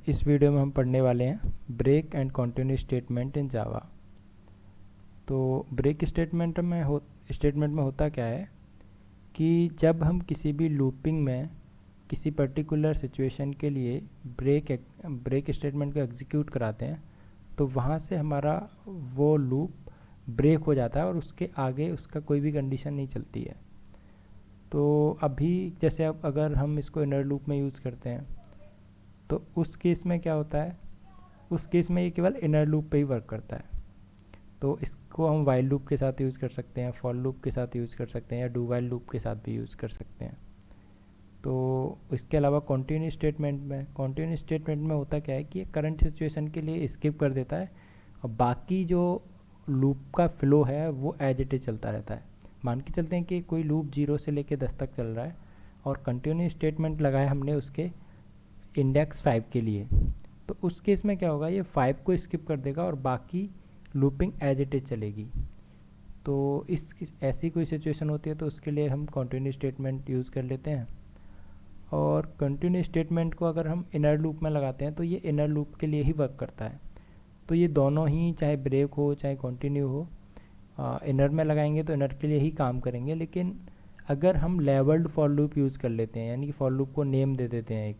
इस वीडियो में हम पढ़ने वाले हैं break and continue statement in Java. तो ब्रेक स्टेटमेंट में होता क्या है कि जब हम किसी भी लूपिंग में किसी पर्टिकुलर सिचुएशन के लिए ब्रेक स्टेटमेंट को एग्जीक्यूट कराते हैं तो वहाँ से हमारा वो लूप ब्रेक हो जाता है और उसके आगे उसका कोई भी कंडीशन नहीं चलती है। तो अभी जैसे अब अगर हम इसको इनर लूप में यूज़ करते हैं तो उस केस में क्या होता है, उस केस में ये केवल इनर लूप पे ही वर्क करता है। तो इसको हम वाइल लूप के साथ यूज़ कर सकते हैं, फॉर लूप के साथ यूज़ कर सकते हैं या डू वाइल लूप के साथ भी यूज़ कर सकते हैं। तो इसके अलावा कॉन्टिन्यू स्टेटमेंट में होता क्या है कि ये करंट सिचुएशन के लिए स्किप कर देता है और बाकी जो लूप का फ्लो है वो एज इट इज़ चलता रहता है। मान के चलते हैं कि कोई लूप 0 से लेकर 10 तक चल रहा है और कंटिन्यू स्टेटमेंट लगाया हमने उसके इंडेक्स 5 के लिए, तो उस केस में क्या होगा, ये 5 को स्किप कर देगा और बाकी लूपिंग एज इट इज़ चलेगी। तो इस ऐसी कोई सिचुएशन होती है तो उसके लिए हम कंटिन्यू स्टेटमेंट यूज़ कर लेते हैं। और कंटिन्यू स्टेटमेंट को अगर हम इनर लूप में लगाते हैं तो ये इनर लूप के लिए ही वर्क करता है। तो ये दोनों ही, चाहे ब्रेक हो चाहे कंटिन्यू हो, इनर में लगाएंगे तो इनर के लिए ही काम करेंगे। लेकिन अगर हम लेवल्ड फॉर लूप यूज़ कर लेते हैं, यानी कि फॉर लूप को नेम दे देते हैं एक,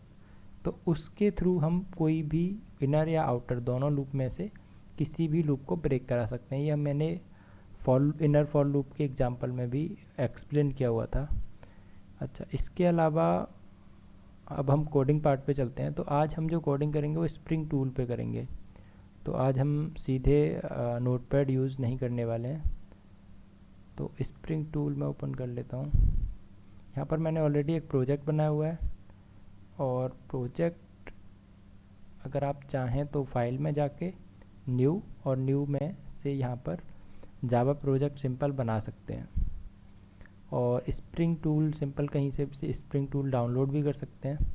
तो उसके थ्रू हम कोई भी इनर या आउटर दोनों लूप में से किसी भी लूप को ब्रेक करा सकते हैं। यह मैंने इनर फॉर लूप के एग्जांपल में भी एक्सप्लेन किया हुआ था। अच्छा, इसके अलावा अब हम कोडिंग पार्ट पे चलते हैं। तो आज हम जो कोडिंग करेंगे वो स्प्रिंग टूल पे करेंगे। तो आज हम सीधे नोटपैड यूज़ नहीं करने वाले हैं। तो स्प्रिंग टूल मैं ओपन कर लेता हूँ। यहाँ पर मैंने ऑलरेडी एक प्रोजेक्ट बनाया हुआ है और प्रोजेक्ट अगर आप चाहें तो फाइल में जाके न्यू और न्यू में से यहाँ पर जावा प्रोजेक्ट सिंपल बना सकते हैं। और स्प्रिंग टूल सिंपल कहीं से स्प्रिंग टूल डाउनलोड भी कर सकते हैं।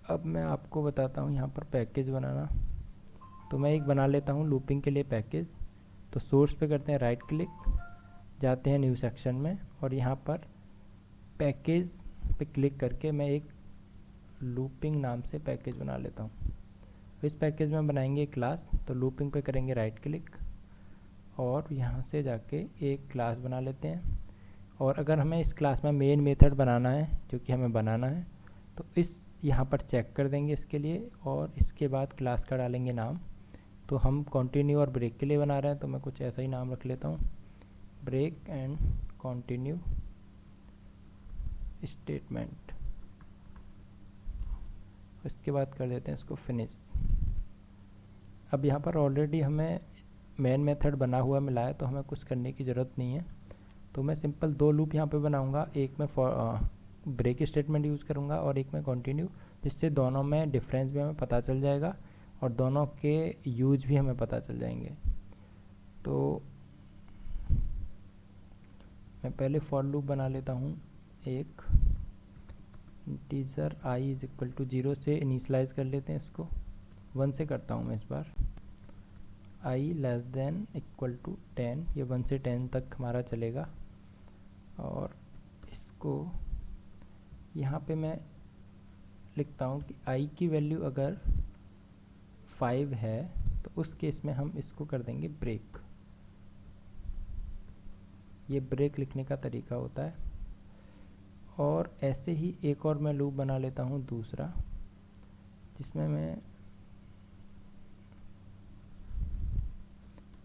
अब मैं आपको बताता हूँ यहाँ पर पैकेज बनाना। तो मैं एक बना लेता हूँ लूपिंग के लिए पैकेज। तो सोर्स पे करते हैं राइट क्लिक, जाते हैं न्यू सेक्शन में और यहाँ पर पैकेज पे क्लिक करके मैं एक लूपिंग नाम से पैकेज बना लेता हूँ। इस पैकेज में बनाएंगे क्लास। तो लूपिंग पे करेंगे राइट क्लिक और यहाँ से जाके एक क्लास बना लेते हैं। और अगर हमें इस क्लास में मेन मेथड बनाना है, जो कि हमें बनाना है, तो इस यहाँ पर चेक कर देंगे इसके लिए और इसके बाद क्लास का डालेंगे नाम। तो हम कंटिन्यू और ब्रेक के लिए बना रहे हैं तो मैं कुछ ऐसा ही नाम रख लेता हूँ, ब्रेक एंड कंटिन्यू स्टेटमेंट। इसके बाद कर देते हैं इसको फिनिश। अब यहाँ पर ऑलरेडी हमें मेन मेथड बना हुआ मिला है तो हमें कुछ करने की ज़रूरत नहीं है। तो मैं सिंपल दो लूप यहाँ पे बनाऊँगा, एक में ब्रेक स्टेटमेंट यूज़ करूँगा और एक में कंटिन्यू, जिससे दोनों में डिफरेंस भी हमें पता चल जाएगा और दोनों के यूज भी हमें पता चल जाएंगे। तो मैं पहले फॉर लूप बना लेता हूँ एक, integer i is equal to 0 से इनिशलाइज कर लेते हैं इसको, 1 से करता हूँ मैं इस बार। i less than equal to 10, ये 1 से 10 तक हमारा चलेगा। और इसको यहाँ पे मैं लिखता हूँ कि i की वैल्यू अगर 5 है तो उस केस में हम इसको कर देंगे ब्रेक। ये ब्रेक लिखने का तरीका होता है। और ऐसे ही एक और मैं लूप बना लेता हूँ दूसरा, जिसमें मैं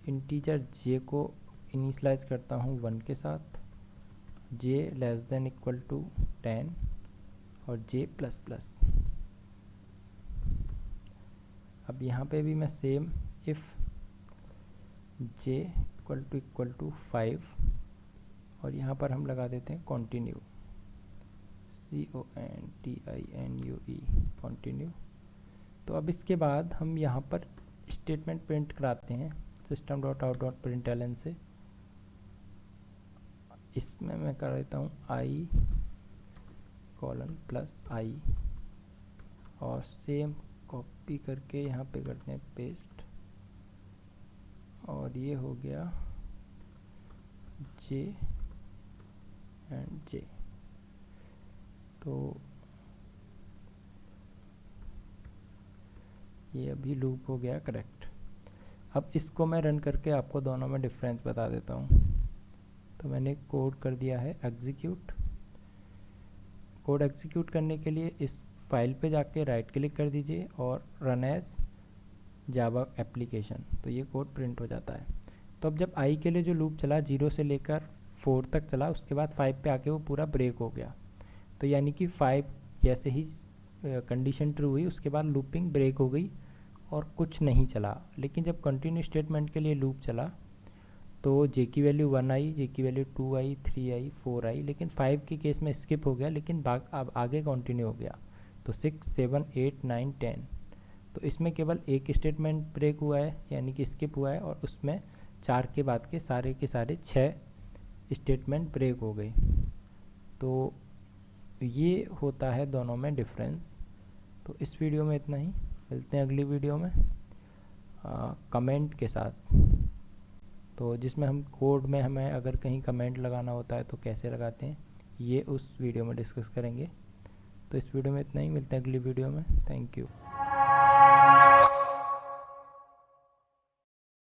इंटीजर j को इनिशलाइज करता हूँ 1 के साथ, j less than equal to 10 और j प्लस प्लस। अब यहाँ पे भी मैं same if j equal to 5 और यहाँ पर हम लगा देते हैं कंटिन्यू, CONTINUE कंटिन्यू। तो अब इसके बाद हम यहाँ पर स्टेटमेंट प्रिंट कराते हैं system.out.println से। इसमें मैं कर देता हूँ i प्लस i और सेम कॉपी करके यहाँ पे करते हैं पेस्ट और ये हो गया j एंड j। तो ये अभी लूप हो गया करेक्ट। अब इसको मैं रन करके आपको दोनों में डिफरेंस बता देता हूँ। तो मैंने कोड कर दिया है एग्जीक्यूट। कोड एग्जीक्यूट करने के लिए इस फाइल पे जाके राइट क्लिक कर दीजिए और रन एज जावा एप्लीकेशन, तो ये कोड प्रिंट हो जाता है। तो अब जब आई के लिए जो लूप चला 0 से लेकर 4 तक चला, उसके बाद 5 पे आके वो पूरा ब्रेक हो गया। तो यानी कि 5 जैसे ही कंडीशन ट्रू हुई उसके बाद लूपिंग ब्रेक हो गई और कुछ नहीं चला। लेकिन जब कंटिन्यू स्टेटमेंट के लिए लूप चला तो जे की वैल्यू 1 आई, जे की वैल्यू 2 आई, 3 आई, 4 आई, लेकिन 5 के केस में स्किप हो गया, लेकिन अब आगे कंटिन्यू हो गया। तो 6, 7, 8, 9, 10, तो इसमें केवल एक स्टेटमेंट ब्रेक हुआ है यानी कि स्किप हुआ है, और उसमें 4 के बाद के सारे 6 स्टेटमेंट ब्रेक हो गए। तो ये होता है दोनों में डिफरेंस। तो इस वीडियो में इतना ही, मिलते हैं अगली वीडियो में कमेंट के साथ। तो जिसमें हम कोड में हमें अगर कहीं कमेंट लगाना होता है तो कैसे लगाते हैं ये उस वीडियो में डिस्कस करेंगे। तो इस वीडियो में इतना ही, मिलते हैं अगली वीडियो में। Thank you.